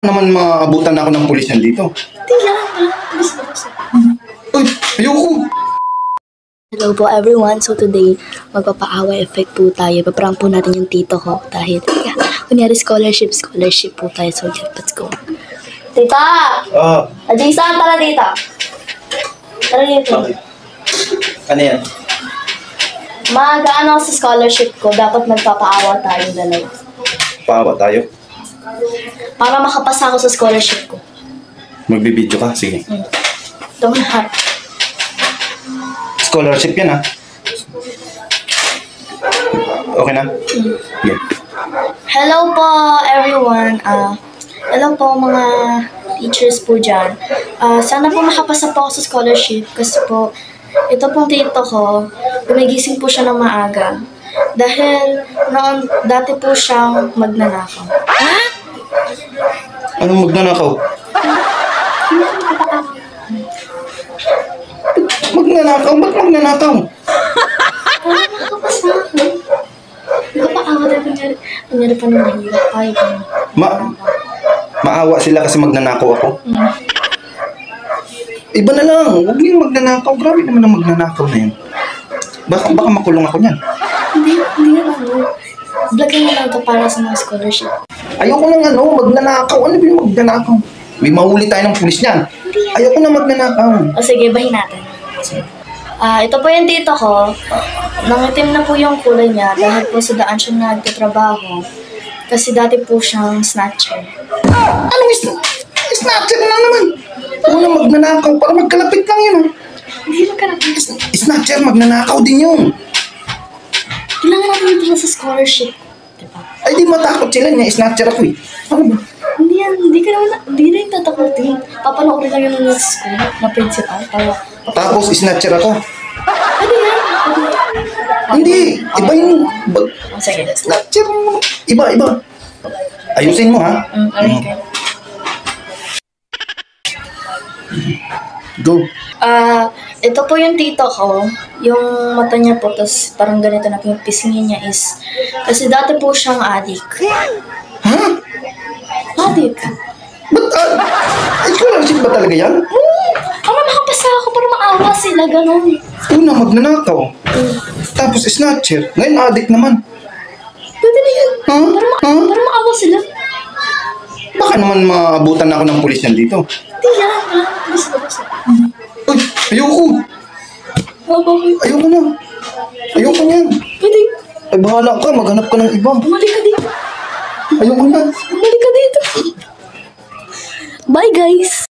Naman maabutan ako ng pulis yan dito. Hindi lang, pulis na kasi. Uy, ayoko. Hello po everyone. So today, magpapa-away effect po tayo. Paprank po natin yung tito ko dahil, kunyari scholarship po tayo. So yeah, let's go. Tita! Adjisa, tara dito. Tara dito. Okay. Ano yan? Mag-ano sa scholarship ko, dapat magpapa-awa tayo dalawa. Paawa tayo? Para makapasa ako sa scholarship ko. Magbibideo ka? Sige. Ito na. Scholarship yan, ha? Okay na? Yeah. Hello po everyone. Hello po mga teachers po dyan. Sana po makapasa po ako sa scholarship kasi po ito pong tito ko, gumigising po siya ng maaga. Dahil noon, dati po siyang magnanakaw. Anong magnanakaw? Magnanakaw? Ba't magnanakaw? Para makapasa ako. Nakapaawa na kunyari pa nung mahirap tayo. Maawa sila kasi magnanakaw ako? Iba na lang. Huwag yung magnanakaw. Grabe naman ang magnanakaw na yan. Baka makulong ako niyan. Hindi na ano. Vlogin mo lang ito para sa mga scholarship. Ayoko nang magnanakaw. Ano ba yung magnanakaw? May mahuli tayo ng pulis niyan. Ayoko na magnanakaw. O sige, bahin natin. Ito po yung tito ko. Nangitim na po yung kulay niya dahil po sa daan siya nagtatrabaho. Kasi dati po siyang snatcher. Anong snatcher na naman? Una magnanakaw para magkalapit lang yun. Hindi mo ka na. Snatcher, magnanakaw din yun. Kailangan natin dito sa scholarship. Diba? Ay, di matakot sila niya. Snatcher ako eh. Ano ba? Hindi na yung tatakotin. Papanoorin lang yun ng school na principal. Tapos snatcher ako. Pwede na. Hindi. Iba yung... Sige. Snatcher. Iba. Ayusin mo ha. Okay. Go. Ito po yung tito ko. Yung mata niya po, tapos parang ganito na po yung pisngin niya is... Kasi dati po siyang adik. Ha? Adik? Ba't? Scholarship ba talaga yan? Para makapasa ako, para maawa sila, ganun. Una, magnanakaw. Tapos snatcher. Ngayon, addict naman. Pwede na yun. Para maawa sila. Baka naman maabutan ako ng pulis yan dito. Hindi yan. Basta. Uy, ayoko. Bakit? Ayoko na. Ayoko na yan. Pwede. Ay, bahala ka. Maghanap ka ng iba. Bumalik ka dito. Ayoko na. Bumalik ka dito. Bye, guys.